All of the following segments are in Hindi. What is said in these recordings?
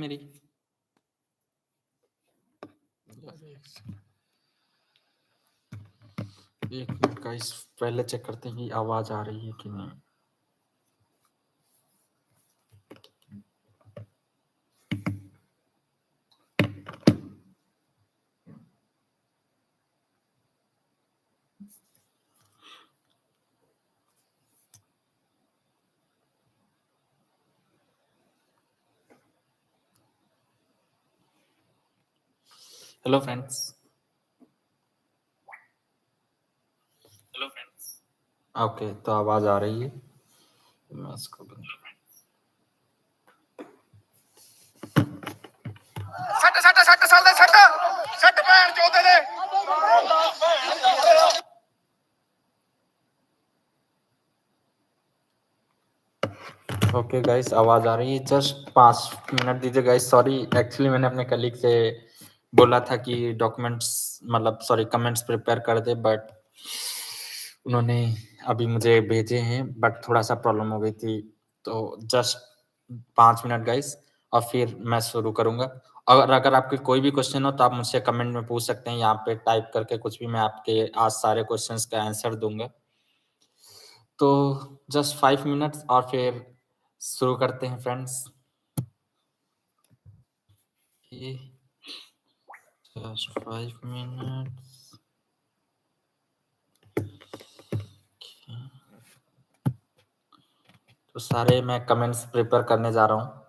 मेरी? एक मिनट गाइस, पहले चेक करते हैं कि आवाज आ रही है कि नहीं। Hello friends. ओके, तो आवाज आ रही है। मैं इसको बंद सट सट सट साल दे सट सट भैन चोदे दे ओके गाइस, आवाज आ रही है। जस्ट 5 मिनट दीजिए गाइस। सॉरी, एक्चुअली मैंने अपने कलीग से बोला था कि डॉक्यूमेंट्स मतलब सॉरी कमेंट्स प्रिपेयर कर दे, बट उन्होंने अभी मुझे भेजे हैं, बट थोड़ा सा प्रॉब्लम हो गई थी। तो जस्ट 5 मिनट गाइस, और फिर मैं शुरू करूंगा। और अगर आपके कोई भी क्वेश्चन हो तो आप मुझसे कमेंट में पूछ सकते हैं, यहाँ पे टाइप करके कुछ भी, मैं आपके आज सारे क्वेश्चंस का आंसर दूंगा। तो जस्ट 5 मिनट्स और फिर शुरू करते हैं फ्रेंड्स। Just 5 minutes. तो सारे मैं कमेंट्स प्रिपेयर करने जा रहा हूँ।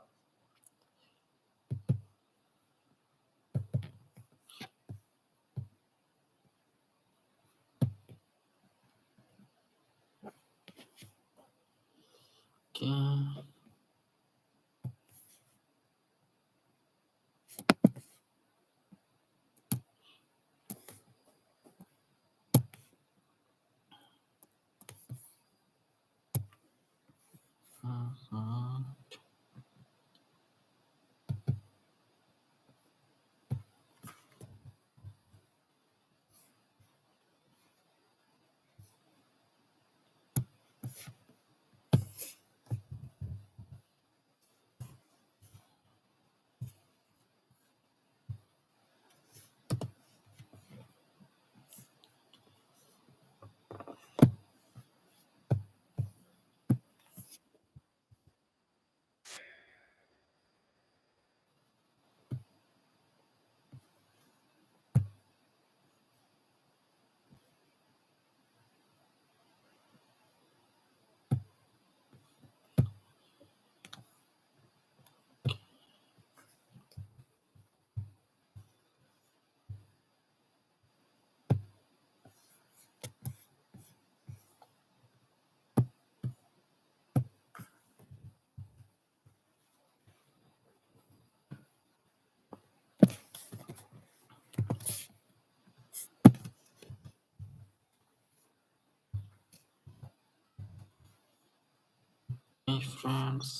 फ्रेंड्स,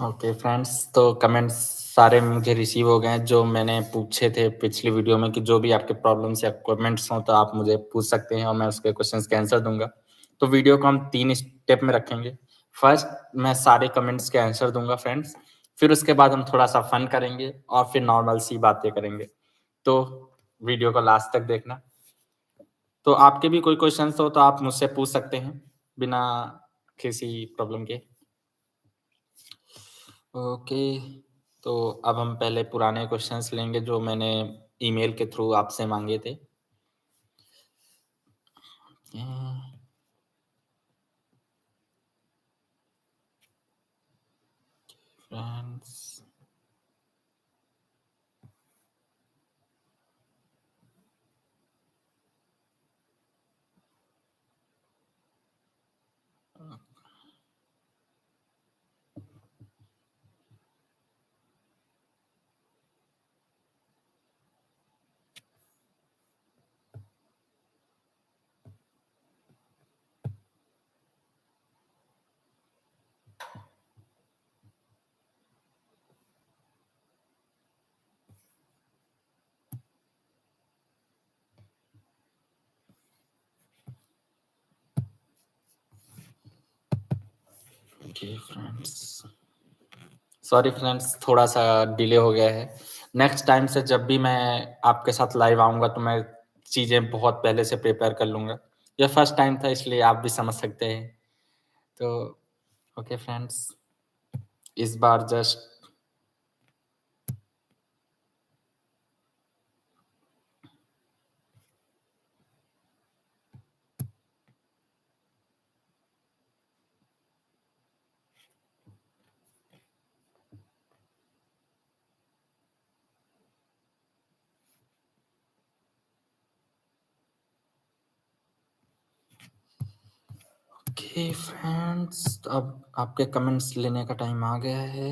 ओके फ्रेंड्स, तो कमेंट्स सारे मुझे रिसीव हो गए हैं जो मैंने पूछे थे पिछली वीडियो में, कि जो भी आपके प्रॉब्लम्स या कमेंट्स हों तो आप मुझे पूछ सकते हैं और मैं उसके क्वेश्चंस के आंसर दूंगा। तो वीडियो को हम 3 स्टेप में रखेंगे। फर्स्ट, मैं सारे कमेंट्स के आंसर दूंगा फ्रेंड्स, फिर उसके बाद हम थोड़ा सा फन करेंगे और फिर नॉर्मल सी बातें करेंगे। तो वीडियो को लास्ट तक देखना। तो आपके भी कोई क्वेश्चंस हो तो आप मुझसे पूछ सकते हैं, बिना किसी प्रॉब्लम के। ओके, तो अब हम पहले पुराने क्वेश्चंस लेंगे जो मैंने ईमेल के थ्रू आपसे माँगे थे। Friends, okay friends, sorry friends, थोड़ा-सा डिले हो गया है। नेक्स्ट टाइम से जब भी मैं आपके साथ लाइव आऊँगा तो मैं चीज़ें बहुत पहले से प्रिपेयर कर लूँगा। यह फर्स्ट टाइम था इसलिए आप भी समझ सकते हैं। तो ओके फ्रेंड्स, इस बार जस्ट ओके फ्रेंड्स, अब आपके कमेंट्स लेने का टाइम आ गया है।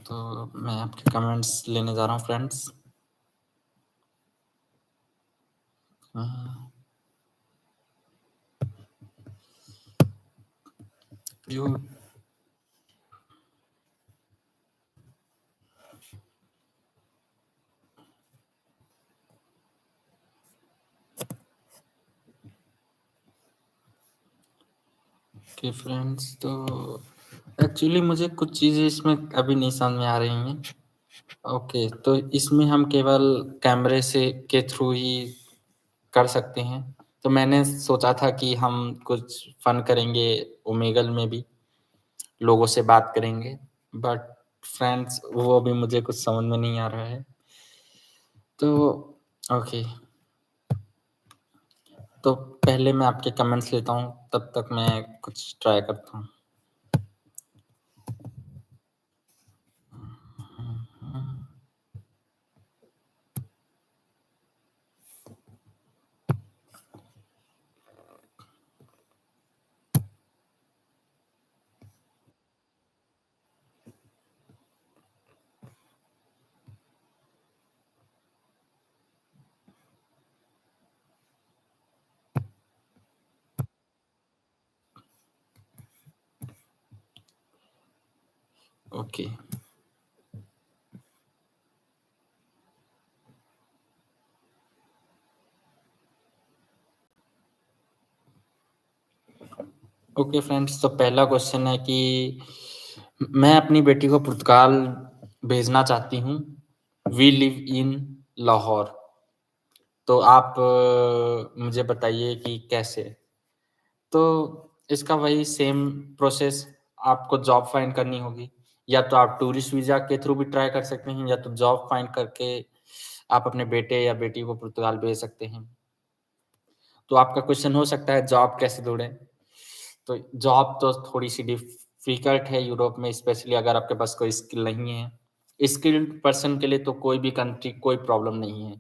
तो मैं आपके कमेंट्स लेने जा रहा हूँ फ्रेंड्स। यू ओके फ्रेंड्स, तो एक्चुअली मुझे कुछ चीज़ें इसमें अभी नहीं समझ में आ रही हैं। ओके, तो इसमें हम केवल कैमरे से के थ्रू ही कर सकते हैं। तो मैंने सोचा था कि हम कुछ फन करेंगे, ओमेगल में भी लोगों से बात करेंगे, बट फ्रेंड्स वो अभी मुझे कुछ समझ में नहीं आ रहा है। तो ओके, तो पहले मैं आपके कमेंट्स लेता हूँ, तब तक मैं कुछ ट्राई करता हूँ। ओके, ओके फ्रेंड्स, तो पहला क्वेश्चन है कि मैं अपनी बेटी को पुर्तगाल भेजना चाहती हूँ। We live in Lahore. तो आप मुझे बताइए कि कैसे? तो इसका वही सेम प्रोसेस, आपको जॉब फाइंड करनी होगी, या तो आप टूरिस्ट वीज़ा के थ्रू भी ट्राई कर सकते हैं, या तो जॉब फाइंड करके आप अपने बेटे या बेटी को पुर्तगाल भेज सकते हैं। तो आपका क्वेश्चन हो सकता है जॉब कैसे ढूँढें? तो जॉब तो थोड़ी-सी डिफ़िकल्ट है यूरोप में, स्पेशली अगर आपके पास कोई स्किल नहीं है। स्किल्ड पर्सन के लिए तो कोई भी कंट्री कोई प्रॉब्लम नहीं है।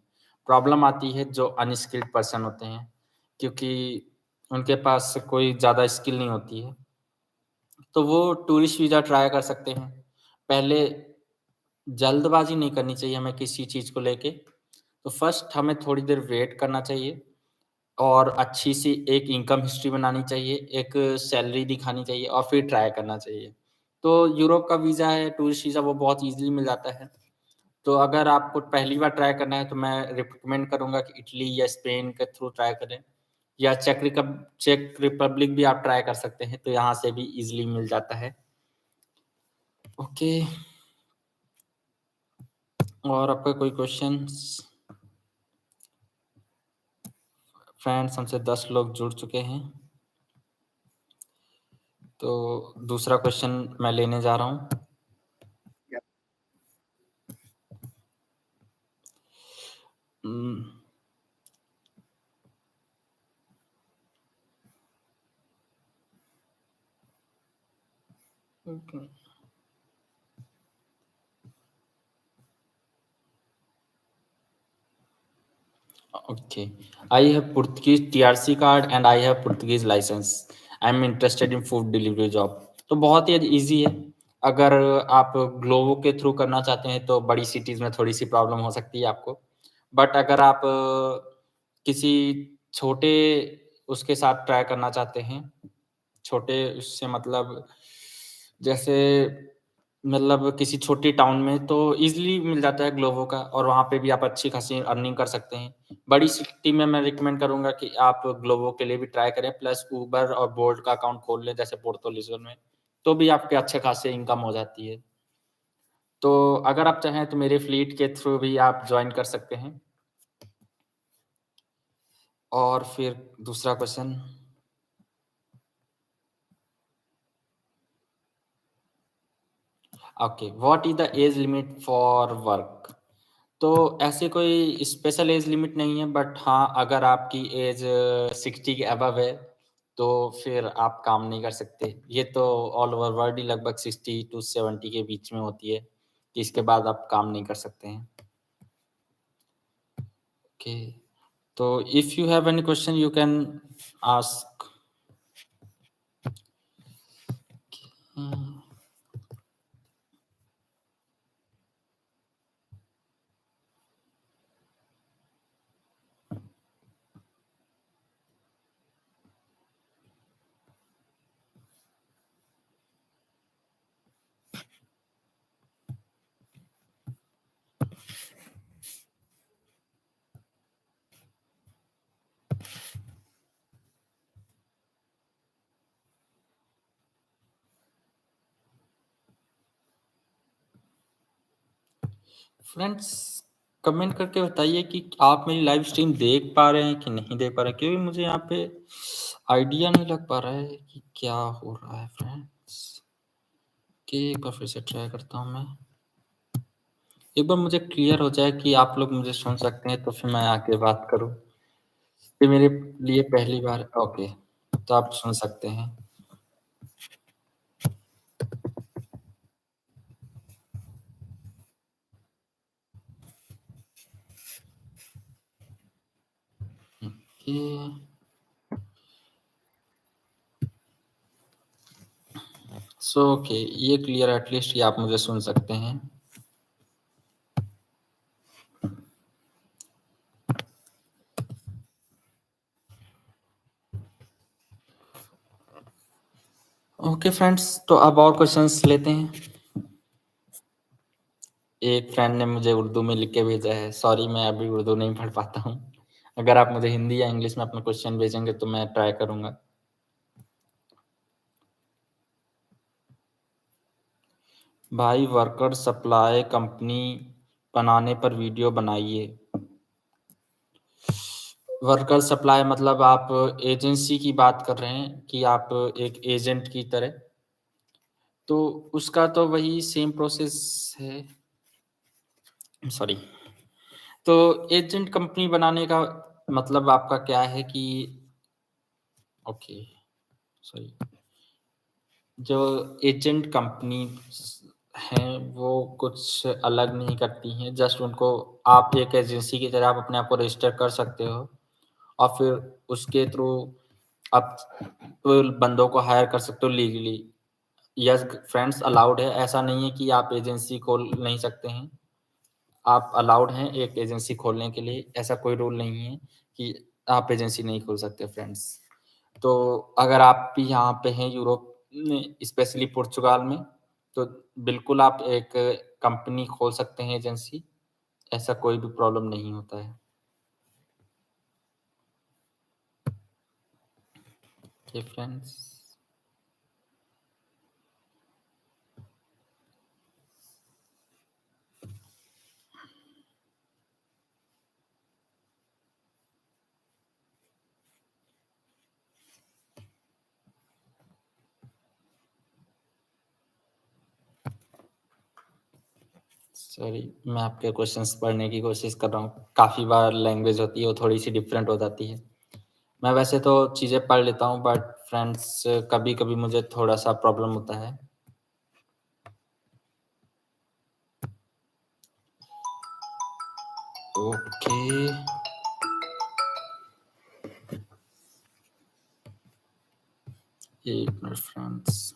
प्रॉब्लम आती है जो अनस्किल्ड पर्सन होते हैं, क्योंकि उनके पास कोई ज़्यादा स्किल नहीं होती है। तो वो टूरिस्ट वीज़ा ट्राई कर सकते हैं। पहले जल्दबाज़ी नहीं करनी चाहिए हमें किसी चीज़ को लेके। तो फर्स्ट हमें थोड़ी देर वेट करना चाहिए और अच्छी-सी एक इनकम हिस्ट्री बनानी चाहिए, एक सैलरी दिखानी चाहिए और फिर ट्राई करना चाहिए। तो यूरोप का वीज़ा है, टूरिस्ट वीज़ा, वो बहुत ईज़िली मिल जाता है। तो अगर आपको पहली बार ट्राई करना है तो मैं रिकमेंड करूँगा कि इटली या स्पेन के थ्रू ट्राई करें, या चेक रिपब्लिक भी आप ट्राई कर सकते हैं, तो यहाँ से भी ईज़िली मिल जाता है। ओके, और आपका कोई क्वेश्चंस? फ्रेंड्स, हमसे 10 लोग जुड़ चुके हैं, तो दूसरा क्वेश्चन मैं लेने जा रहा हूँ। Okay. Okay. I have Portuguese TRC card and I have Portuguese license. I am interested in food delivery job. तो बहुत ही इजी है। अगर आप ग्लोबो के थ्रू करना चाहते हैं तो बड़ी सिटीज़ में थोड़ी सी प्रॉब्लम हो सकती है आपको। बट अगर आप किसी छोटे उसके साथ ट्राई करना चाहते हैं, छोटे उससे मतलब जैसे मतलब किसी छोटी टाउन में तो ईज़िली मिल जाता है ग्लोबो का और वहाँ पे भी आप अच्छी खासी अर्निंग कर सकते हैं। बड़ी सिटी में मैं रिकमेंड करूँगा कि आप ग्लोबो के लिए भी ट्राई करें, प्लस उबर और बोल्ट का अकाउंट खोल लें जैसे पोर्तो लिस्बन में, तो भी आपके अच्छे खासे इनकम हो जाती है। तो अगर आप चाहें तो मेरे फ्लीट के थ्रू भी आप जॉइन कर सकते हैं। और फिर दूसरा question, okay, what is the age limit for work? तो ऐसे कोई स्पेशल एज लिमिट नहीं है, बट हाँ, अगर आपकी एज 60 के अबव है, तो फिर आप काम नहीं कर सकते। ये तो ऑल ओवर वर्ल्ड ही लगभग 60 टू 70 के बीच में होती है, कि इसके बाद आप काम नहीं कर सकते हैं। ओके, तो if you have any question you can ask. Friends, comment करके बताइए कि आप मेरी लाइव स्ट्रीम देख पा रहे हैं कि नहीं देख पा रहे हैं, क्योंकि मुझे यहाँ पे आइडिया नहीं लग पा रहा है कि क्या हो रहा है फ्रेंड्स। कि एक बार फिर से ट्राई करता हूँ मैं। एक बार मुझे क्लियर हो जाए कि आप लोग मुझे सुन सकते हैं तो फिर मैं आके बात करूँ। ये मेरे लिए पहली बार, ओके, तो आप सुन सकते हैं। ये सो ओके, ये क्लियर एटलीस्ट ये आप मुझे सुन सकते हैं। ओके फ्रेंड्स, तो अब और क्वेश्चंस लेते हैं। एक फ्रेंड ने मुझे उर्दू में लिख के भेजा है, सॉरी मैं अभी उर्दू नहीं पढ़ पाता हूँ। अगर आप मुझे हिंदी या इंग्लिश में अपना क्वेश्चन भेजेंगे तो मैं ट्राई करूँगा। भाई, वर्कर सप्लाई कंपनी बनाने पर वीडियो बनाइए। वर्कर सप्लाई मतलब आप एजेंसी की बात कर रहे हैं कि आप एक एजेंट की तरह, तो उसका तो वही सेम प्रोसेस है। सॉरी, तो एजेंट कंपनी बनाने का मतलब आपका क्या है कि ओके, सॉरी, जो एजेंट कंपनी हैं वो कुछ अलग नहीं करती हैं, जस्ट उनको आप एक एजेंसी की तरह आप अपने आप को रजिस्टर कर सकते हो और फिर उसके थ्रू आप बंदों को हायर कर सकते हो लीगली। यस फ्रेंड्स, अलाउड है, ऐसा नहीं है कि आप एजेंसी खोल नहीं सकते हैं। आप अलाउड हैं एक एजेंसी खोलने के लिए, ऐसा कोई रूल नहीं है कि आप एजेंसी नहीं खोल सकते फ्रेंड्स। तो अगर आप भी यहाँ पे हैं यूरोप में, स्पेशली पुर्तगाल में, तो बिल्कुल आप एक कंपनी खोल सकते हैं एजेंसी, ऐसा कोई भी प्रॉब्लम नहीं होता है। ओके फ्रेंड्स, सॉरी, मैं आपके क्वेश्चंस पढ़ने की कोशिश कर रहा हूँ। काफ़ी बार लैंग्वेज होती है, वो थोड़ी-सी डिफरेंट हो जाती है। मैं वैसे तो चीज़ें पढ़ लेता हूँ बट फ्रेंड्स कभी-कभी मुझे थोड़ा-सा प्रॉब्लम होता है। Okay, 1 minute friends.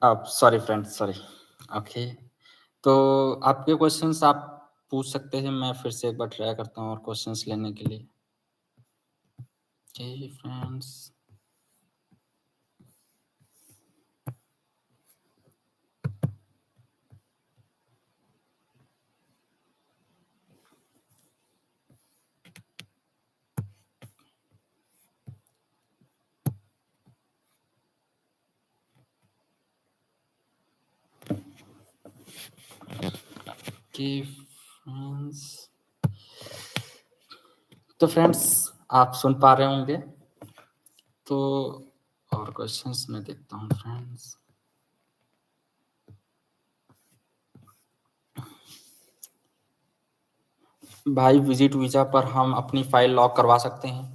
अब सॉरी फ्रेंड्स, सॉरी। ओके, तो आपके क्वेश्चंस आप पूछ सकते हैं, मैं फिर से एक बार ट्राई करता हूँ और क्वेश्चंस लेने के लिए। Okay friends. ओके फ्रेंड्स, तो फ्रेंड्स आप सुन पा रहे होंगे, तो और क्वेश्चंस मैं देखता हूँ फ्रेंड्स। भाई विजिट वीज़ा पर हम अपनी फ़ाइल लॉक करवा सकते हैं।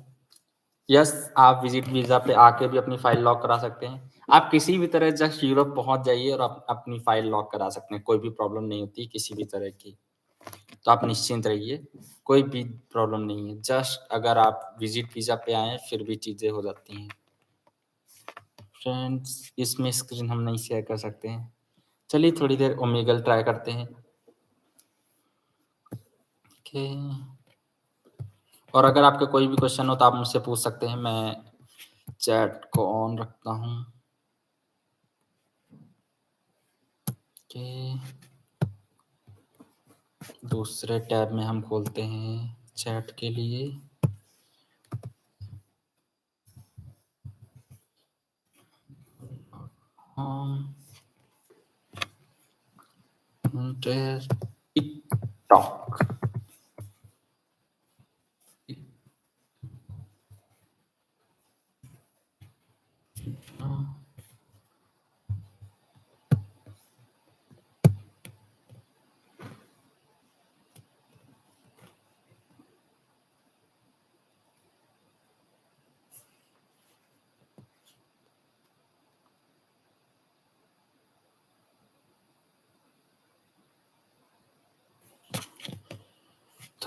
यस, आप विजिट वीज़ा पे आके भी अपनी फ़ाइल लॉक करा सकते हैं। आप किसी भी तरह जस्ट यूरोप पहुँच जाइए और आप अपनी फ़ाइल लॉक करा सकते हैं, कोई भी प्रॉब्लम नहीं होती किसी भी तरह की। तो आप निश्चिंत रहिए, कोई भी प्रॉब्लम नहीं है। जस्ट अगर आप विजिट वीज़ा पे आएँ फिर भी चीज़ें हो जाती हैं। फ्रेंड्स इसमें स्क्रीन हम नहीं शेयर कर सकते हैं। चलिए थोड़ी देर ओमेगल ट्राई करते हैं। ओके, और अगर आपके कोई भी क्वेश्चन हो तो आप मुझसे पूछ सकते हैं, मैं चैट को ऑन रखता हूँ। ओके, दूसरे टैब में हम खोलते हैं चैट के लिए। हम टिकटॉक।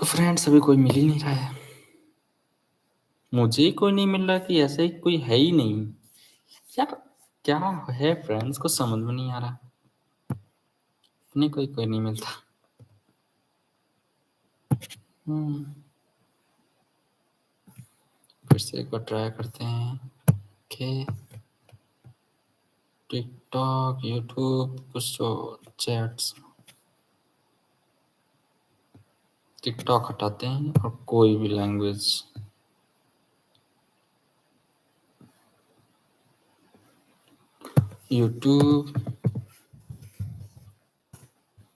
तो फ्रेंड्स अभी कोई मिल ही नहीं रहा है। मुझे ही कोई नहीं मिल रहा कि ऐसे ही कोई है ही नहीं। यार क्या है फ्रेंड्स, को समझ में नहीं आ रहा। अपने कोई नहीं मिलता। हम्म, फिर से एक बार ट्राई करते हैं कि टिकटॉक, यूट्यूब, कुछ तो चैट्स। टिकटॉक हटाते हैं और कोई भी लैंग्वेज। यूट्यूब।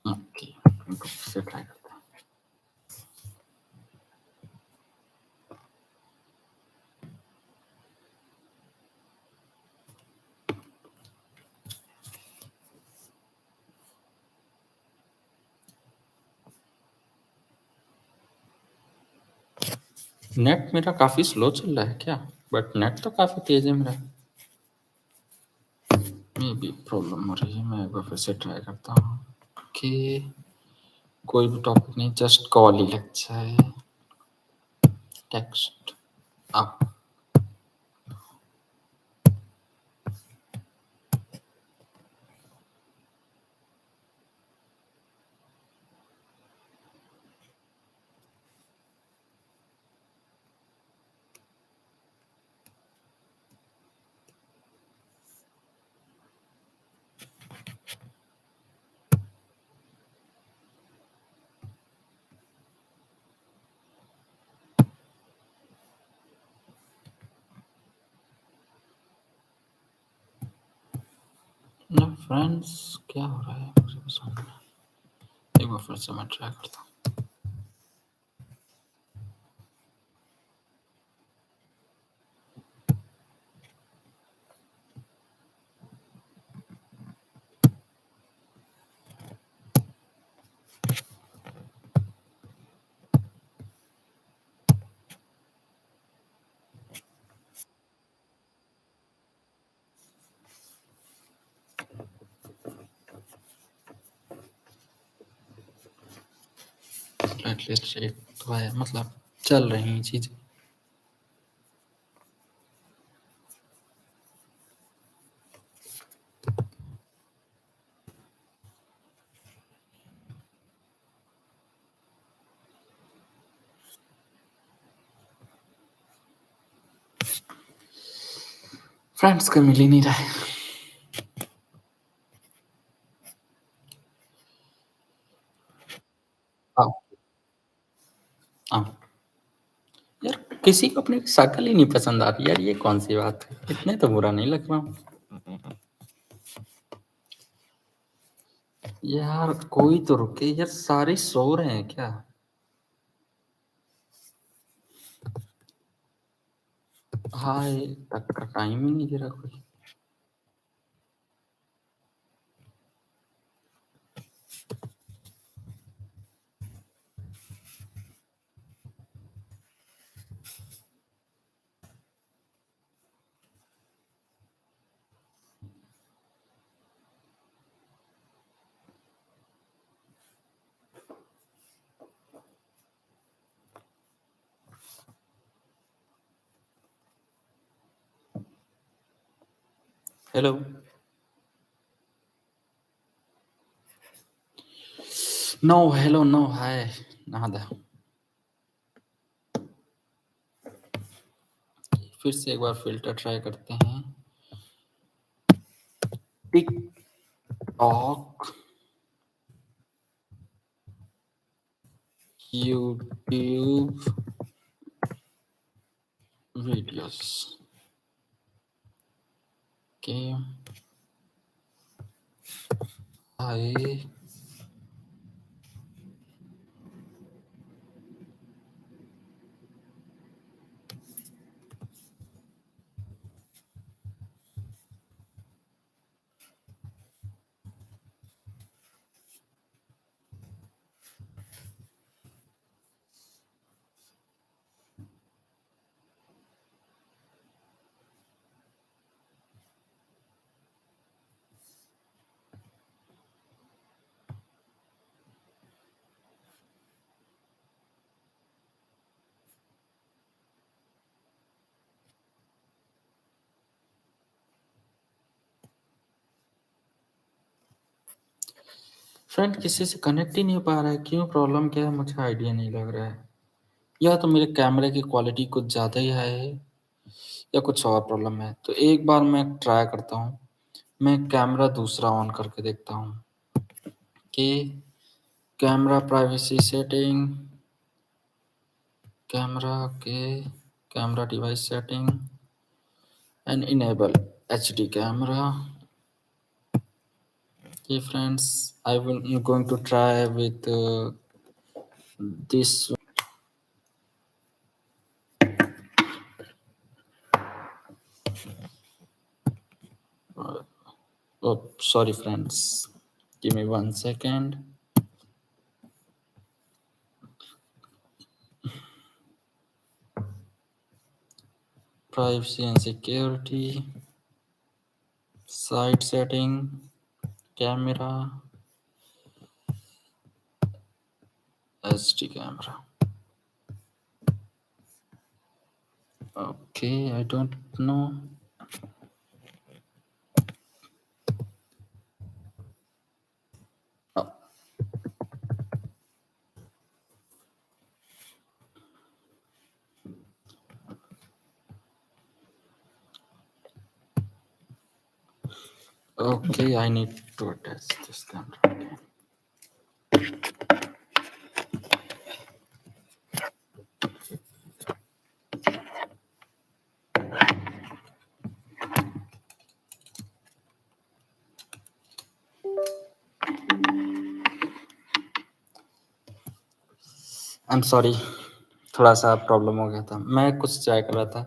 ओके, फिर से ट्राई करते हैं। नेट मेरा काफी स्लो चल रहा है क्या? बट नेट तो काफी तेज है मेरा। मे भी प्रॉब्लम हो रही है। मैं एक बार फिर से ट्राई करता हूँ कि कोई भी टॉपिक नहीं, जस्ट कॉल ही लग जाए। Text up. ना फ्रेंड्स, क्या हो रहा है मुझे भी समझ में। एक बार फिर से मैं ट्राई करता हूँ। एटलीस्ट एक तो है, मतलब चल रही हैं चीजें। फ्रेंड्स का मिल ही नहीं रहा है। हाँ। हाँ। यार किसी को अपनी शक्ल ही नहीं पसंद आती यार, ये कौन सी बात है? इतने तो बुरा नहीं लग रहा हूँ। यार कोई तो रुके यार, सारे सो रहे हैं क्या? हाय तक का टाइम ही नहीं दे रहा कोई। हेलो। नो हेलो नो हाय। नहादा। फिर से एक बार फिल्टर ट्राई करते हैं। टिक टॉक, यूट्यूब वीडियोस के। हाय। फ्रेंड किसी से कनेक्ट ही नहीं हो पा रहा है, क्यों? प्रॉब्लम क्या है? मुझे आइडिया नहीं लग रहा है। या तो मेरे कैमरे की क्वालिटी कुछ ज़्यादा ही हाई है या कुछ और प्रॉब्लम है। तो एक बार मैं ट्राई करता हूँ। मैं कैमरा दूसरा ऑन करके देखता हूँ कि कैमरा प्राइवेसी सेटिंग, कैमरा के camera device setting and enable HD camera. Okay, friends, I'm going to try with this. Oh, sorry, friends. Give me 1 second. Privacy and security, site setting, camera, SD camera. Okay, I don't know. Oh, okay, I need to attach this camera. Okay. I'm sorry, थोड़ा सा प्रॉब्लम हो गया था। मैं कुछ ट्राई कर रहा था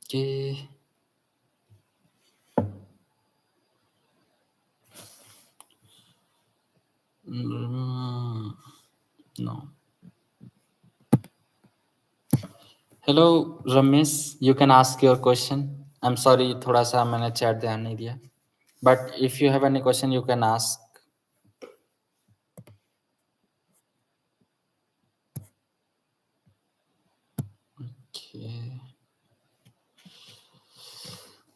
कि no. Hello Ramesh, you can ask your question. I am sorry, थोड़ा सा मैंने चैट ध्यान नहीं दिया, but if you have any question you can ask.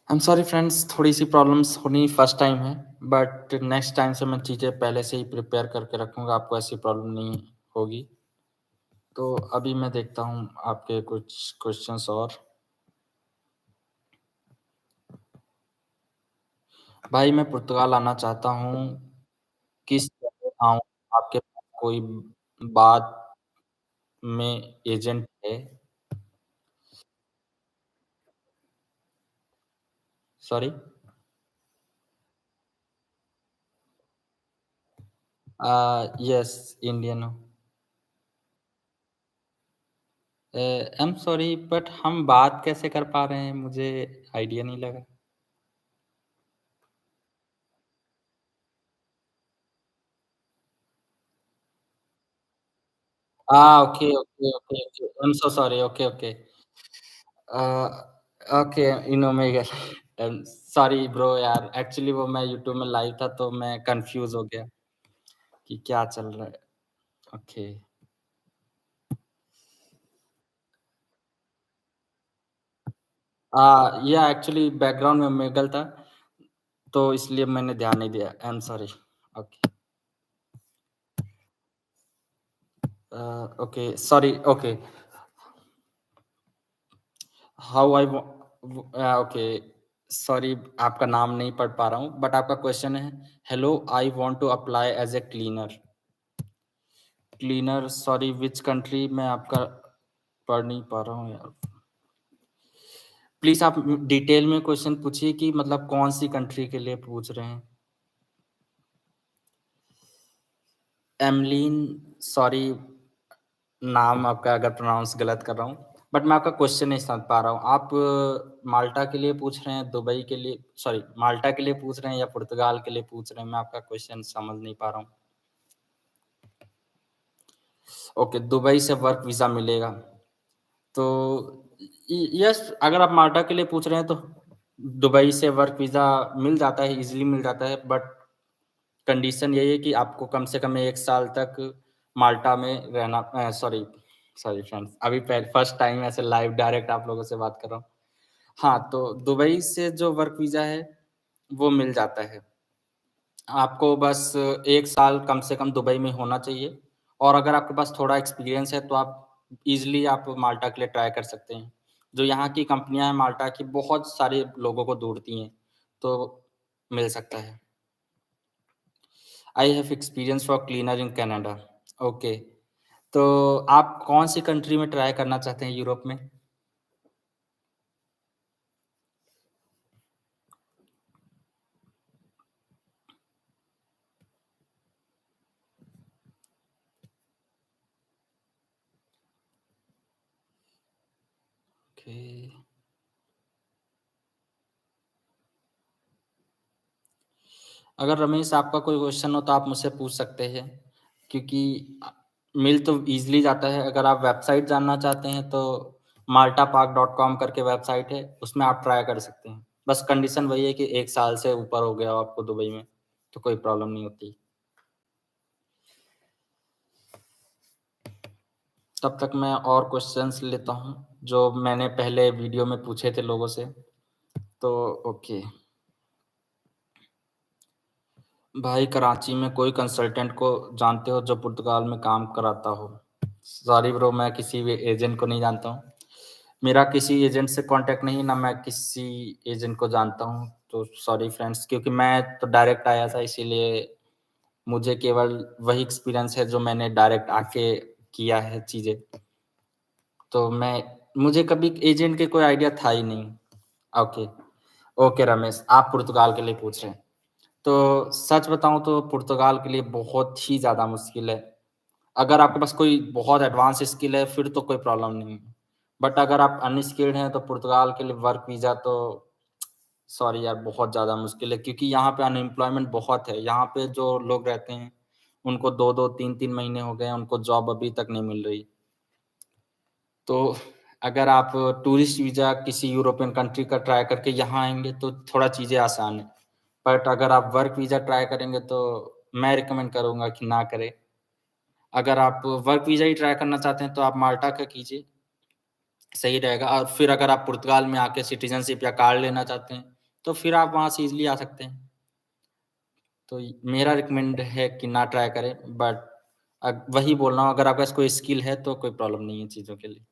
I am sorry friends, थोड़ी सी प्रॉब्लम्स होनी फर्स्ट टाइम है, बट नेक्स्ट टाइम से मैं चीज़ें पहले से ही प्रिपेयर करके रखूँगा, आपको ऐसी प्रॉब्लम नहीं होगी। तो अभी मैं देखता हूँ आपके कुछ क्वेश्चंस और। भाई मैं पुर्तगाल आना चाहता हूँ, किस जगह आऊँ? आपके पास कोई बात में एजेंट है? सॉरी? यस, इंडियन हूँ। आई एम सॉरी, बट हम बात कैसे कर पा रहे हैं? मुझे आइडिया नहीं लगा। Okay, okay, okay, okay. I am so sorry. Okay, okay. A, okay, in omega. Sorry bro यार, एक्चुअली वो मैं यूट्यूब में लाइव था तो मैं कन्फ्यूज़ हो गया कि क्या चल रहा है। ओके। या एक्चुअली बैकग्राउंड में मेगल था, तो इसलिए मैंने ध्यान नहीं दिया। I am sorry. Okay. Okay, sorry. Okay. How I वा ओके, सॉरी, आपका नाम नहीं पढ़ पा रहा हूँ, बट आपका क्वेश्चन है, hello, I want to apply as a cleaner. Cleaner, sorry, which country? मैं आपका पढ़ नहीं पा रहा हूँ यार। प्लीज़ आप डिटेल में क्वेश्चन पूछिए कि मतलब कौन-सी कंट्री के लिए पूछ रहे हैं? एमलीन, सॉरी, नाम आपका अगर प्रोनाउंस गलत कर रहा हूँ, बट मैं आपका क्वेश्चन नहीं समझ पा रहा हूँ। आप माल्टा के लिए पूछ रहे हैं, दुबई के लिए, सॉरी, माल्टा के लिए पूछ रहे हैं या पुर्तगाल के लिए पूछ रहे हैं? मैं आपका क्वेश्चन समझ नहीं पा रहा हूँ। ओके, दुबई से वर्क वीज़ा मिलेगा। तो यस, अगर आप माल्टा के लिए पूछ रहे हैं तो दुबई से वर्क वीज़ा मिल जाता है, ईज़िली मिल जाता है, बट कंडीशन यही है कि आपको कम से कम 1 साल तक माल्टा में रहना। सॉरी, सॉरी फ्रेंड्स, अभी फर्स्ट टाइम ऐसे लाइव डायरेक्ट आप लोगों से बात कर रहा हूँ। हाँ, तो दुबई से जो वर्क वीज़ा है, वो मिल जाता है। आपको बस 1 साल कम से कम दुबई में होना चाहिए और अगर आपके पास थोड़ा एक्सपीरियंस है तो आप ईज़िली आप माल्टा के लिए ट्राई कर सकते हैं। जो यहाँ की कंपनियाँ हैं माल्टा की बहुत सारे लोगों को ढूँढती हैं, तो मिल सकता है। I have experience for cleaner in Canada. Okay, तो आप कौन-सी कंट्री में ट्राई करना चाहते हैं यूरोप में? ओके। अगर रमेश आपका कोई क्वेश्चन हो तो आप मुझसे पूछ सकते हैं क्योंकि मिल तो ईज़िली जाता है। अगर आप वेबसाइट जानना चाहते हैं तो maltapark.com करके वेबसाइट है, उसमें आप ट्राई कर सकते हैं। बस कंडीशन वही है कि 1 साल से ऊपर हो गया हो आपको दुबई में, तो कोई प्रॉब्लम नहीं होती। तब तक मैं और क्वेश्चन्स लेता हूँ, जो मैंने पहले वीडियो में पूछे थे लोगों से। तो ओके। भाई कराची में कोई कंसल्टेंट को जानते हो जो पुर्तगाल में काम कराता हो? सॉरी ब्रो मैं किसी भी एजेंट को नहीं जानता हूँ। मेरा किसी एजेंट से कॉन्टैक्ट नहीं, ना मैं किसी एजेंट को जानता हूँ। तो सॉरी फ्रेंड्स क्योंकि मैं तो डायरेक्ट आया था इसीलिए मुझे केवल वही एक्सपीरियंस है जो मैंने डायरेक्ट आके किया है चीज़ें। तो मुझे कभी एजेंट के कोई आइडिया था ही नहीं। ओके, ओके रमेश, आप पुर्तगाल के लिए पूछ रहे हैं। तो सच बताऊँ तो पुर्तगाल के लिए बहुत ही ज़्यादा मुश्किल है। अगर आपके पास कोई बहुत एडवांस स्किल है फिर तो कोई प्रॉब्लम नहीं है। बट अगर आप अनस्किल्ड हैं तो पुर्तगाल के लिए वर्क वीज़ा तो सॉरी यार बहुत ज़्यादा मुश्किल है क्योंकि यहाँ पे अनएम्प्लॉयमेंट बहुत है। यहाँ पे जो लोग रहते हैं उनको 2-2 3-3 महीने हो गए हैं, उनको जॉब अभी तक नहीं मिल रही। तो अगर आप टूरिस्ट वीज़ा किसी यूरोपियन कंट्री का ट्राई करके यहाँ आएँगे तो थोड़ा चीज़ें आसान है। बट अगर आप वर्क वीज़ा ट्राई करेंगे तो मैं रिकमेंड करूँगा कि ना करें। अगर आप वर्क वीज़ा ही ट्राई करना चाहते हैं तो आप माल्टा का कीजिए, सही रहेगा और फिर अगर आप पुर्तगाल में आके सिटीज़नशिप या कार्ड लेना चाहते हैं, तो फिर आप वहाँ से ईज़िली आ सकते हैं। तो मेरा रिकमेंड है कि ना ट्राई करें बट वही बोल रहा हूँ अगर आपके पास कोई स्किल है तो कोई प्रॉब्लम नहीं है चीज़ों के लिए।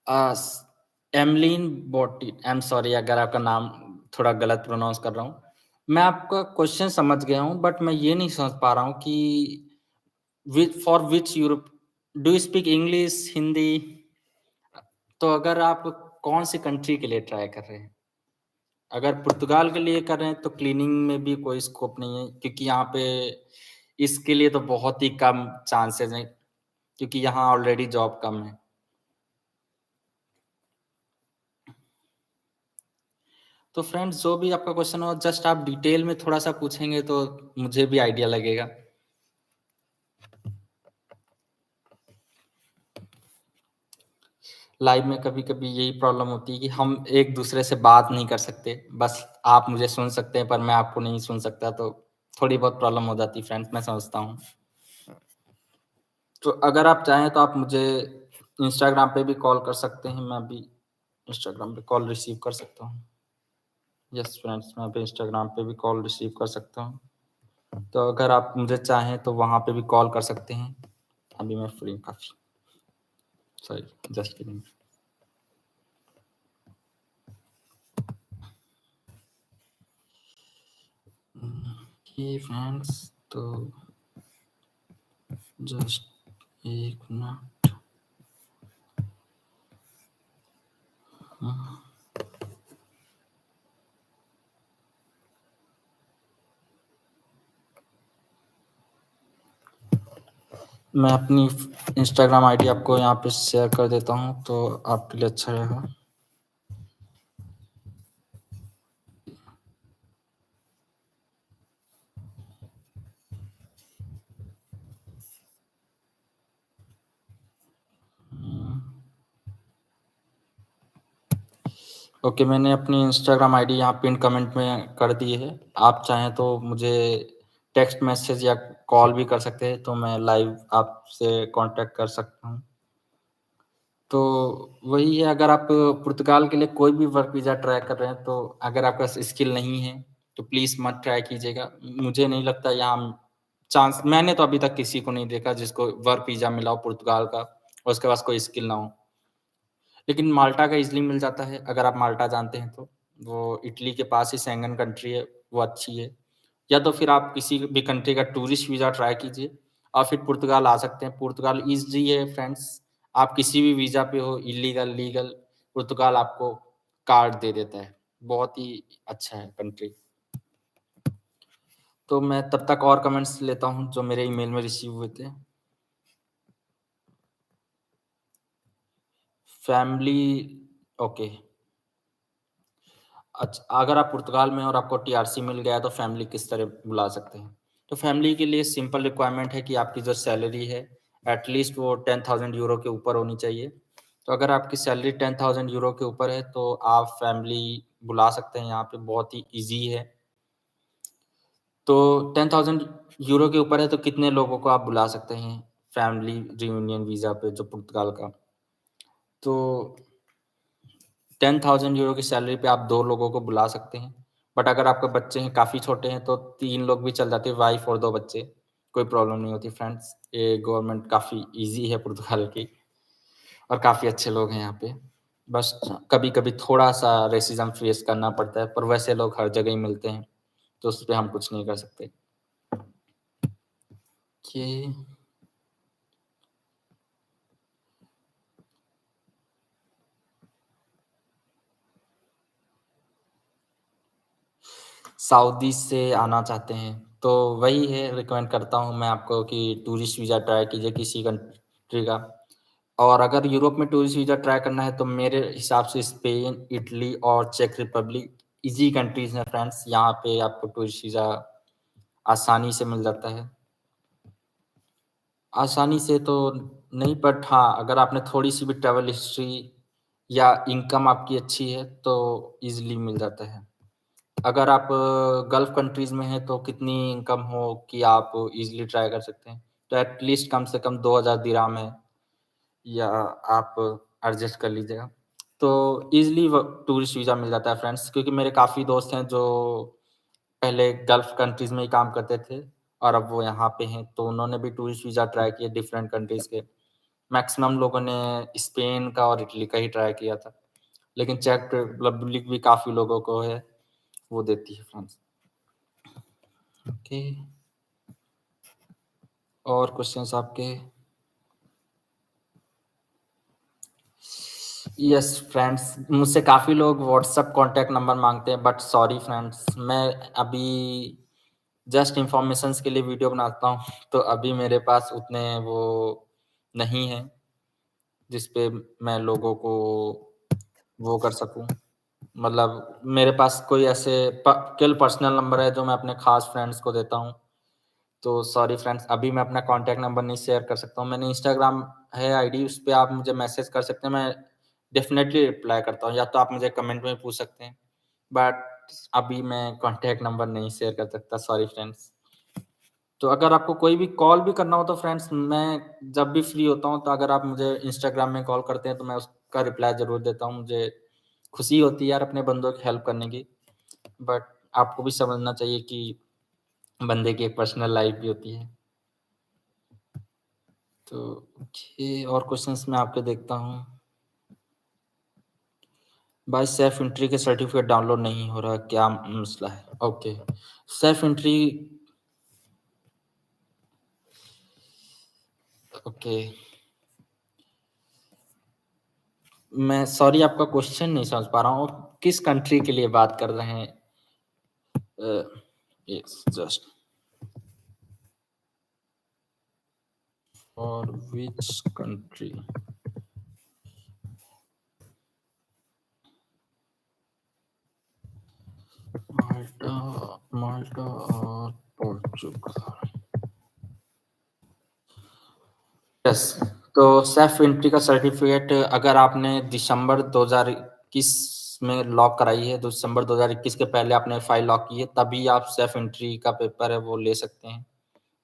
अ, स एमलीन बॉटी आई एम सॉरी अगर आपका नाम थोड़ा गलत प्रोनाउंस कर रहा हूँ। मैं आपका क्वेश्चन समझ गया हूँ बट मैं ये नहीं समझ पा रहा हूँ कि for which Europe do you speak English, Hindi? तो अगर आप कौन-सी कंट्री के लिए ट्राई कर रहे हैं? अगर पुर्तगाल के लिए कर रहे हैं तो क्लीनिंग में भी कोई स्कोप नहीं है क्योंकि यहाँ पे इसके लिए तो बहुत ही कम चांसेज़ हैं क्योंकि यहाँ ऑलरेडी जॉब कम है। तो फ्रेंड्स जो भी आपका क्वेश्चन हो जस्ट आप डिटेल में थोड़ा-सा पूछेंगे तो मुझे भी आइडिया लगेगा। लाइव में कभी-कभी यही प्रॉब्लम होती है कि हम एक-दूसरे से बात नहीं कर सकते। बस आप मुझे सुन सकते हैं पर मैं आपको नहीं सुन सकता तो थोड़ी बहुत प्रॉब्लम हो जाती है फ्रेंड्स, मैं समझता हूँ। तो अगर आप चाहें तो आप मुझे इंस्टाग्राम पे भी कॉल कर सकते हैं, मैं भी इंस्टाग्राम पे कॉल रिसीव कर सकता हूँ। यस फ्रेंड्स, मैं भी इंस्टाग्राम पे भी कॉल रिसीव कर सकता हूँ। तो अगर आप मुझे चाहें तो वहाँ पे भी कॉल कर सकते हैं। अभी मैं फ्री हूँ काफ़ी। Sorry, just kidding. Okay friends, तो जस्ट 1 मिनट। मैं अपनी इंस्टाग्राम आईडी आपको यहाँ पे शेयर कर देता हूँ, तो आपके लिए अच्छा रहेगा। ओके, मैंने अपनी इंस्टाग्राम आईडी यहाँ पिन कमेंट में कर दी है। आप चाहें तो मुझे टेक्स्ट मैसेज या कॉल भी कर सकते हैं, तो मैं लाइव आपसे कॉन्टैक्ट कर सकता हूँ। तो वही है, अगर आप पुर्तगाल के लिए कोई भी वर्क वीज़ा ट्राई कर रहे हैं, तो अगर आपके पास स्किल नहीं है, तो प्लीज़ मत ट्राई कीजिएगा। मुझे नहीं लगता यहाँ चांस, मैंने तो अभी तक किसी को नहीं देखा जिसको वर्क वीज़ा मिला हो पुर्तगाल का और उसके पास कोई स्किल ना हो। लेकिन माल्टा का ईज़िली मिल जाता है, अगर आप माल्टा जानते हैं तो। वो इटली के पास ही शेंगन कंट्री है, वो अच्छी है। या तो फिर आप किसी भी कंट्री का टूरिस्ट वीज़ा ट्राई कीजिए और फिर पुर्तगाल आ सकते हैं। पुर्तगाल ईज़ी है फ्रेंड्स, आप किसी भी वीज़ा पे हो, इल्लीगल, लीगल, पुर्तगाल आपको कार्ड दे देता है। बहुत ही अच्छा है कंट्री। तो मैं तब तक और कमेंट्स लेता हूँ जो मेरे ईमेल में रिसीव हुए थे। Family, okay. अच्छा, अगर आप पुर्तगाल में और आपको टीआरसी मिल गया है तो फैमिली किस तरह बुला सकते हैं? तो फैमिली के लिए सिंपल रिक्वायरमेंट है कि आपकी जो सैलरी है एटलीस्ट वो 10,000 यूरो के ऊपर होनी चाहिए। तो अगर आपकी सैलरी 10,000 यूरो के ऊपर है तो आप फैमिली बुला सकते हैं, यहाँ पे बहुत ही ईज़ी है। तो 10,000 यूरो के ऊपर है तो कितने लोगों को आप बुला सकते हैं फैमिली रियूनियन वीज़ा पे जो पुर्तगाल का? तो 10,000 यूरो की सैलरी पे आप 2 लोगों को बुला सकते हैं। बट अगर आपके बच्चे हैं काफ़ी छोटे हैं तो 3 लोग भी चल जाते हैं, वाइफ़ और 2 बच्चे, कोई प्रॉब्लम नहीं होती फ्रेंड्स। ये गवर्नमेंट काफ़ी ईज़ी है पुर्तगाल की और काफ़ी अच्छे लोग हैं यहाँ पे। बस कभी-कभी थोड़ा-सा रेसिज़्म फेस करना पड़ता है, पर वैसे लोग हर जगह ही मिलते हैं, तो उस पे हम कुछ नहीं कर सकते। ये सऊदी से आना चाहते हैं, तो वही है, रिकमेंड करता हूँ मैं आपको कि टूरिस्ट वीज़ा ट्राई कीजिए किसी कंट्री का। और अगर यूरोप में टूरिस्ट वीज़ा ट्राई करना है तो मेरे हिसाब से स्पेन, इटली और चेक रिपब्लिक ईज़ी कंट्रीज़ हैं फ्रेंड्स। यहाँ पे आपको टूरिस्ट वीज़ा आसानी से मिल जाता है। आसानी से तो नहीं, बट हाँ, अगर आपने थोड़ी-सी भी ट्रैवल हिस्ट्री या इनकम आपकी अच्छी है तो ईज़िली मिल जाता है। अगर आप गल्फ़ कंट्रीज़ में हैं तो कितनी इनकम हो कि आप ईज़िली ट्राई कर सकते हैं। तो एट लीस्ट कम से कम 2000 दिरहम है, या आप एडजस्ट कर लीजिएगा। तो ईज़िली व टूरिस्ट वीज़ा मिल जाता है फ्रेंड्स, क्योंकि मेरे काफ़ी दोस्त हैं जो पहले गल्फ़ कंट्रीज़ में ही काम करते थे और अब वो यहाँ पे हैं, तो उन्होंने भी टूरिस्ट वीज़ा ट्राई किए डिफरेंट कंट्रीज़ के। मैक्सिमम लोगों ने स्पेन का और इटली का ही ट्राई किया था। लेकिन चेक रिपब्लिक भी काफ़ी लोगों को है, वो देती है फ्रेंड्स। ओके, और क्वेश्चंस आपके? यस फ्रेंड्स, मुझसे काफ़ी लोग व्हाट्सएप कॉन्टैक्ट नंबर माँगते हैं, बट सॉरी फ्रेंड्स, मैं अभी जस्ट इन्फॉर्मेशंस के लिए वीडियो बनाता हूँ, तो अभी मेरे पास उतने वो नहीं हैं, जिस पे मैं लोगों को वो कर सकूँ। मतलब मेरे पास कोई ऐसे केवल पर्सनल नंबर है जो मैं अपने खास फ्रेंड्स को देता हूँ। तो सॉरी फ्रेंड्स, अभी मैं अपना कॉन्टैक्ट नंबर नहीं शेयर कर सकता हूँ। मैंने इंस्टाग्राम है आईडी, उस पे आप मुझे मैसेज कर सकते हैं, मैं डेफ़िनेटली रिप्लाई करता हूँ, या तो आप मुझे कमेंट में पूछ सकते हैं। बट अभी मैं कॉन्टैक्ट नंबर नहीं शेयर कर सकता, सॉरी फ्रेंड्स। तो अगर आपको कोई भी कॉल भी करना हो तो फ्रेंड्स, मैं जब भी फ्री होता हूँ, तो अगर आप मुझे इंस्टाग्राम में कॉल करते हैं तो मैं उसका रिप्लाई ज़रूर देता हूँ। मुझे खुशी होती है यार अपने बंदों की हेल्प करने की। बट आपको भी समझना चाहिए कि बंदे की एक पर्सनल लाइफ़ भी होती है। तो ओके, और क्वेश्चंस मैं आपके देखता हूँ। भाई सेल्फ एंट्री के सर्टिफिकेट डाउनलोड नहीं हो रहा, क्या मसला है? ओके, सेल्फ एंट्री, ओके, मैं सॉरी आपका क्वेश्चन नहीं समझ पा रहा हूँ। किस कंट्री के लिए बात कर रहे हैं? Yes, just for which country? Malta, Malta और पोर्चुगल। यस, तो सेल्फ एंट्री का सर्टिफिकेट अगर आपने दिसंबर 2021 में लॉक कराई है, तो दिसंबर 2021 के पहले आपने फाइल लॉक की है, तभी आप सेल्फ एंट्री का पेपर है वो ले सकते हैं।